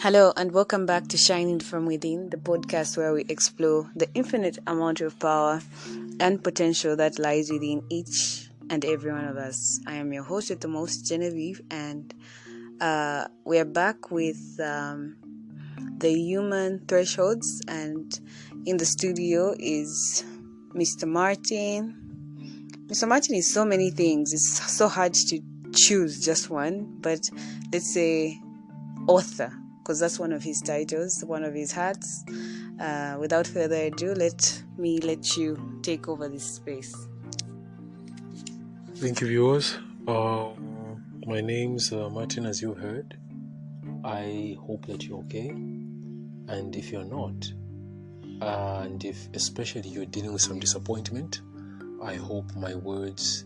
Hello and welcome back to Shining From Within, the podcast where we explore the infinite amount of power and potential that lies within each and every one of us. I am your host with the most, Genevieve, and we are back with the human thresholds, and in the studio is Mr. Martin. Mr. Martin is so many things. It's so hard to choose just one, but let's say author, because that's one of his titles, one of his hats. Without further ado, let you take over this space. Thank you, viewers. My name's Martin, as you heard. I hope that you're okay, and if you're not, and if especially you're dealing with some disappointment, I hope my words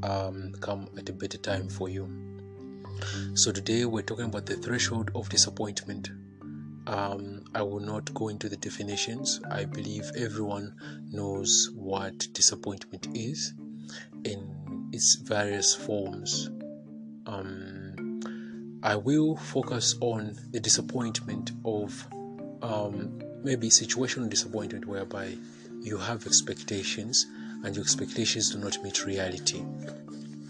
come at a better time for you. So today we're talking about the threshold of disappointment. I will not go into the definitions. I believe everyone knows what disappointment is in its various forms. I will focus on the disappointment of maybe situational disappointment, whereby you have expectations and your expectations do not meet reality.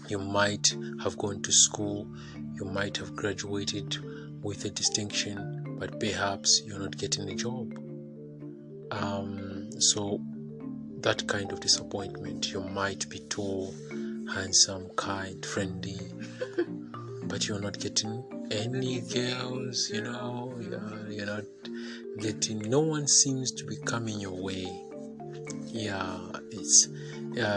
You might have gone to school, you might have graduated with a distinction, but perhaps you're not getting a job. So that kind of disappointment, you might be tall, handsome, kind, friendly, but you're not getting any girls, you're not getting, no one seems to be coming your way.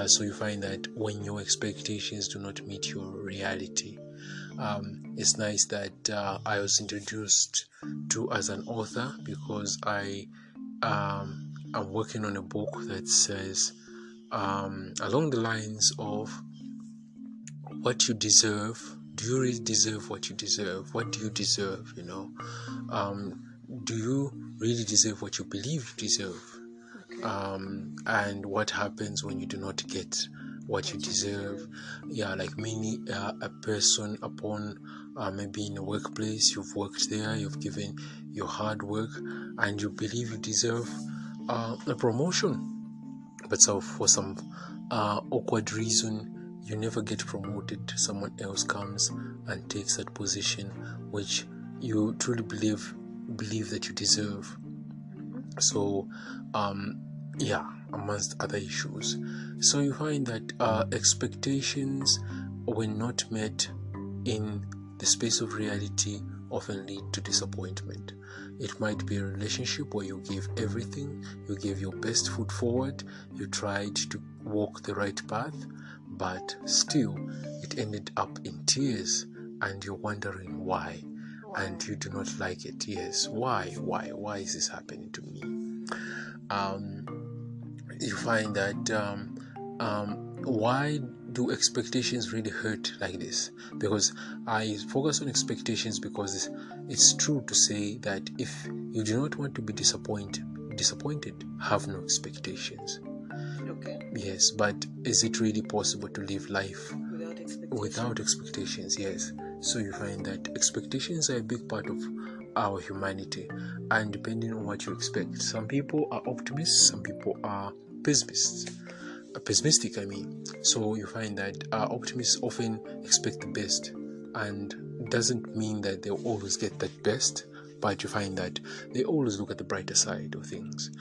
So you find that when your expectations do not meet your reality, it's nice that I was introduced to as an author, because I'm working on a book that says along the lines of what you deserve. Do you really deserve what you deserve? What do you deserve? Do you really deserve what you believe you deserve? And what happens when you do not get what you deserve? Like many a person upon maybe in a workplace, you've worked there, you've given your hard work, and you believe you deserve a promotion, but so for some awkward reason you never get promoted. Someone else comes and takes that position which you truly believe that you deserve. So amongst other issues, so you find that expectations, when not met in the space of reality, often lead to disappointment. It might be a relationship where you gave everything, you gave your best foot forward, you tried to walk the right path, but still it ended up in tears, and you're wondering why, and you do not like it. Yes, why is this happening to me? You find that why do expectations really hurt like this? Because I focus on expectations because it's true to say that if you do not want to be disappointed, have no expectations. Okay. Yes, but is it really possible to live life without expectations? Yes. So you find that expectations are a big part of our humanity, and depending on what you expect, some people are optimists, some people are pessimistic. So you find that optimists often expect the best, and doesn't mean that they'll always get that best, but you find that they always look at the brighter side of things.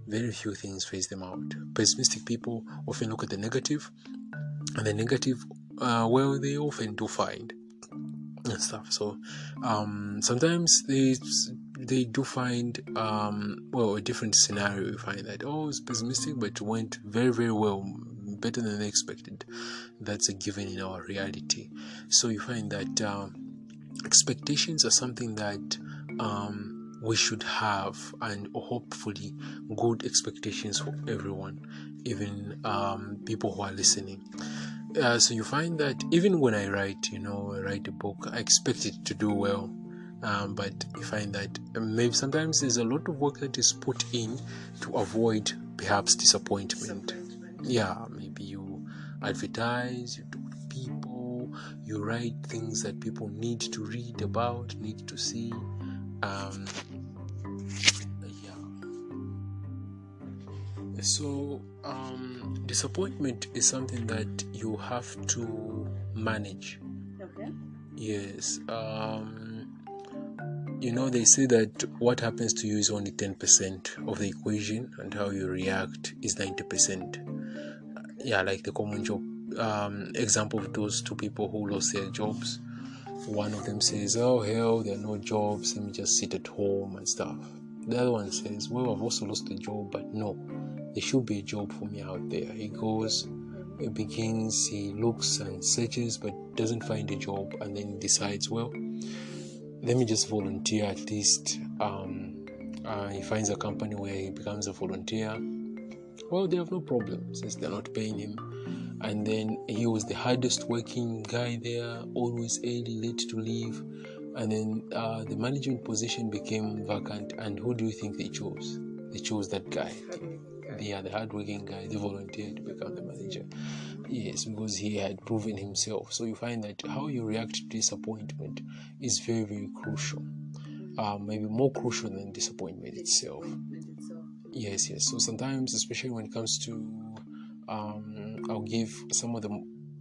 Very few things phase them out. Pessimistic people often look at the negative, and the negative, they often do find and stuff. So sometimes they do find a different scenario. You find that it's pessimistic, but it went very, very well, better than they expected. That's a given in our reality. So you find that expectations are something that we should have, and hopefully good expectations for everyone, even people who are listening. So you find that even when I write a book, I expect it to do well. But you find that maybe sometimes there's a lot of work that is put in to avoid perhaps disappointment. Maybe you advertise, you talk to people, you write things that people need to read about, need to see, Yeah. So disappointment is something that you have to manage. Okay. Yes. They say that what happens to you is only 10% of the equation, and how you react is 90%. Yeah, like the common job example of those two people who lost their jobs. One of them says, "Oh hell, there are no jobs, let me just sit at home and stuff." The other one says, "Well, I've also lost a job, but no, there should be a job for me out there." He goes, he begins, he looks and searches, but doesn't find a job, and then decides, well, let me just volunteer at least. He finds a company where he becomes a volunteer. Well, they have no problem since they're not paying him. And then he was the hardest working guy there, always early, late to leave. And then the management position became vacant. And who do you think they chose? They chose that guy. The hardworking guy, the volunteer to become the manager. Yes, because he had proven himself. So you find that how you react to disappointment is very, very crucial. Maybe more crucial than disappointment itself. Yes. So sometimes, especially when it comes to, I'll give some of the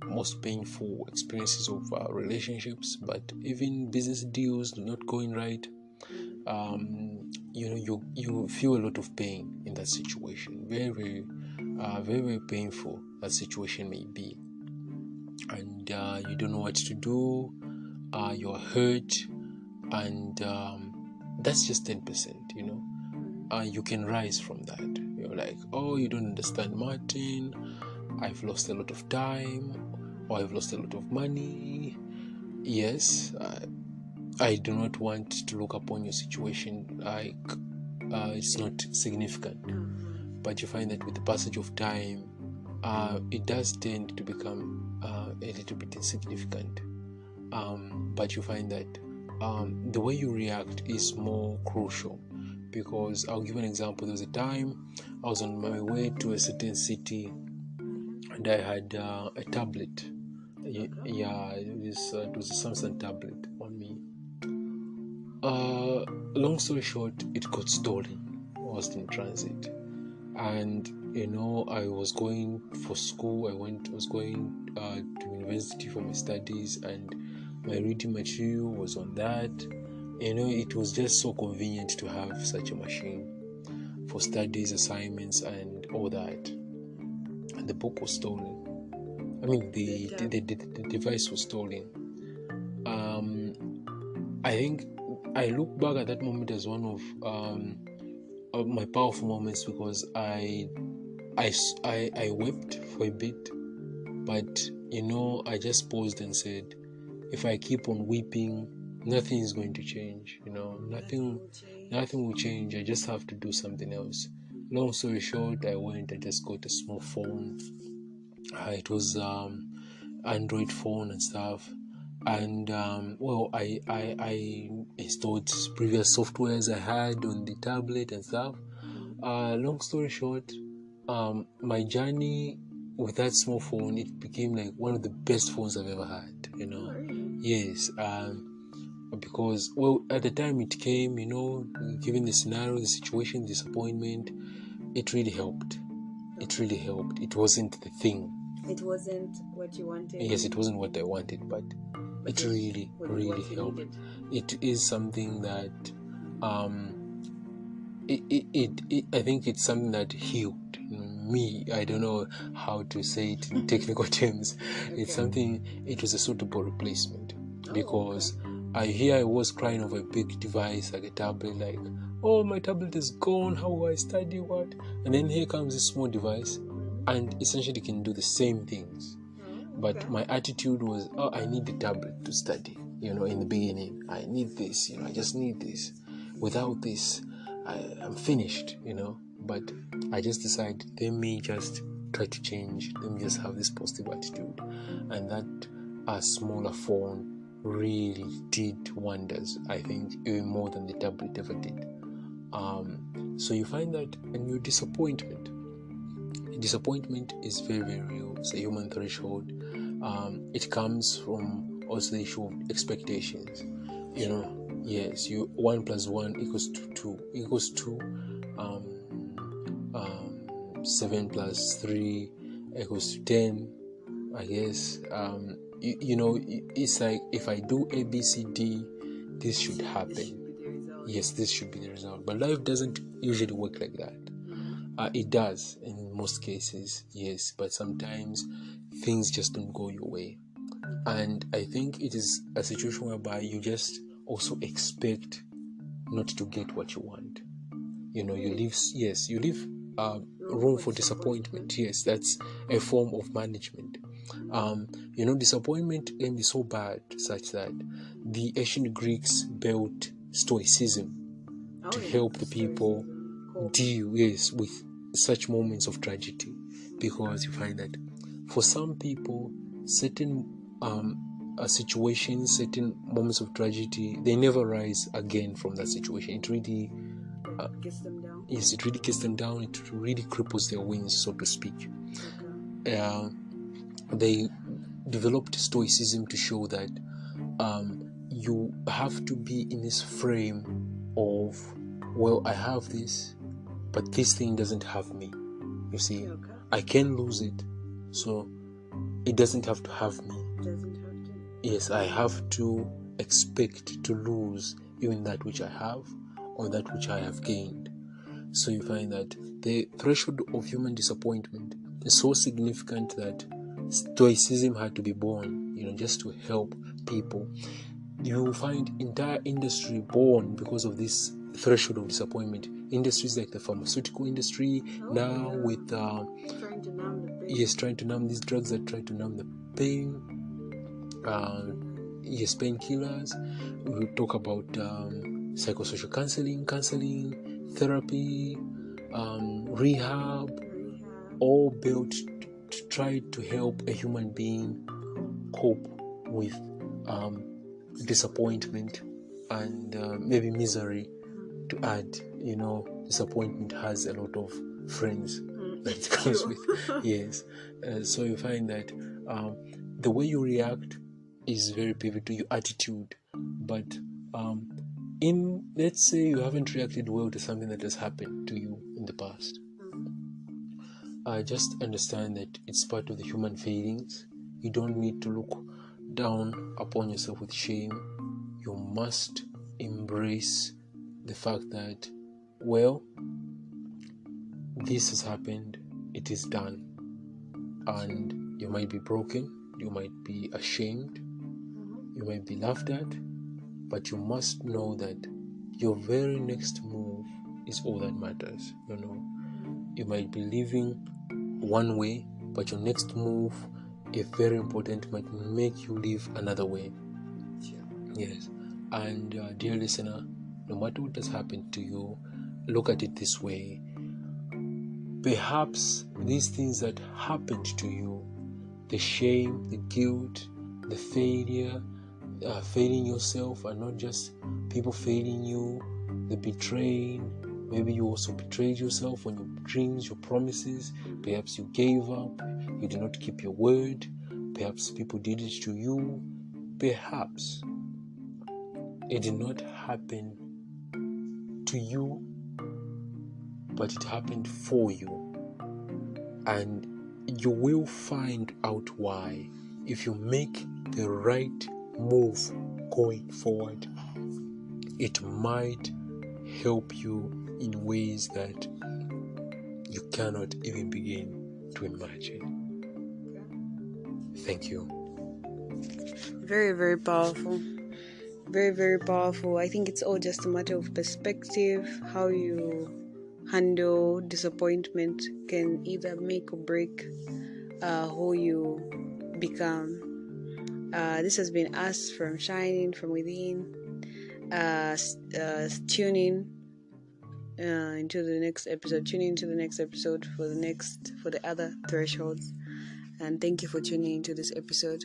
most painful experiences of relationships, but even business deals not going right. You feel a lot of pain in that situation. Very, very, very, very painful that situation may be, and you don't know what to do. You're hurt, and that's just 10%. You can rise from that. You're like, oh, you don't understand, Martin. I've lost a lot of time, or I've lost a lot of money. Yes, I do not want to look upon your situation like it's not significant. But you find that with the passage of time, it does tend to become a little bit insignificant. But you find that the way you react is more crucial, because I'll give an example. There was a time I was on my way to a certain city, and I had a tablet. Yeah, it was a Samsung tablet on me. Long story short, it got stolen whilst in transit, and I was going for school. I was going to university for my studies, and my reading material was on that. It was just so convenient to have such a machine for studies, assignments, and all that. And the book was stolen. I mean, the device was stolen. I think I look back at that moment as one of my powerful moments, because I wept for a bit, but I just paused and said, if I keep on weeping, nothing is going to change. Nothing will change. I just have to do something else. Long story short, I just got a small phone. It was Android phone and stuff, and I installed previous softwares I had on the tablet and stuff. Long story short, my journey with that small phone, it became like one of the best phones I've ever had. Yes. Because at the time it came, given the scenario, the situation, the disappointment, it really helped. It wasn't the thing. It wasn't what you wanted. Yes, it wasn't what I wanted, but it really helped. It is something that I think it's something that healed me. I don't know how to say it in technical terms. Okay. It was a suitable replacement, because I was crying over a big device like a tablet, like, oh, my tablet is gone, how will I study, what? And then here comes this small device, and essentially can do the same things. But my attitude was, oh, I need the tablet to study. In the beginning, I need this. I just need this. Without this, I'm finished. But I just decided, let me just try to change. Let me just have this positive attitude, and that smaller phone really did wonders. I think even more than the tablet ever did. So you find that in your disappointment is very, very real. It's a human threshold. It comes from also the issue of expectations. Yes, you 1 plus 1 equals to 2 equals to 7 plus 3 equals to 10. I guess it's like if I do A B C D, this should happen. Yes, this should be the result. But life doesn't usually work like that. It does in most cases, yes, but sometimes things just don't go your way. And I think it is a situation whereby you just also expect not to get what you want. You leave room for disappointment. Yes, that's a form of management. Disappointment can be so bad such that the ancient Greeks built stoicism to help the people deal with such moments of tragedy, because you find that for some people certain situations, certain moments of tragedy, they never rise again from that situation. It really gets them down. Yes, it really gets them down. It really cripples their wings, so to speak. They developed stoicism to show that you have to be in this frame of, well, I have this, but this thing doesn't have me. You see, I can lose it, so it doesn't have to have me. Yes, I have to expect to lose even that which I have or that which I have gained. So you find that the threshold of human disappointment is so significant that stoicism had to be born, just to help people. You will find entire industry born because of this threshold of disappointment. Industries like the pharmaceutical industry with trying to numb the pain. Yes, trying to numb these drugs that try to numb the pain. Painkillers. We will talk about psychosocial counseling, therapy, rehab, all built to try to help a human being cope with disappointment and maybe misery. To add, disappointment has a lot of friends that it comes with. Yes, so you find that the way you react is very pivotal, your attitude. But let's say you haven't reacted well to something that has happened to you in the past. Just understand that it's part of the human feelings. You don't need to look down upon yourself with shame. You must embrace the fact that, well, this has happened, it is done. And you might be broken, you might be ashamed, you might be laughed at, but you must know that your very next move is all that matters. You might be living one way, but your next move, if very important, might make you live another way. Yes. And dear listener, no matter what has happened to you, look at it this way. Perhaps these things that happened to you, the shame, the guilt, the failure, failing yourself, and not just people failing you, the betraying. Maybe you also betrayed yourself on your dreams, your promises. Perhaps you gave up, you did not keep your word. Perhaps people did it to you. Perhaps it did not happen to you, but it happened for you. And you will find out why if you make the right move going forward. It might help you in ways that you cannot even begin to imagine. Thank you. Very, very powerful. Very, very powerful. I think it's all just a matter of perspective. How you handle disappointment can either make or break who you become. This has been us from Shining From Within. Tune in into the next episode. Tune into the next episode for the other thresholds. And thank you for tuning into this episode.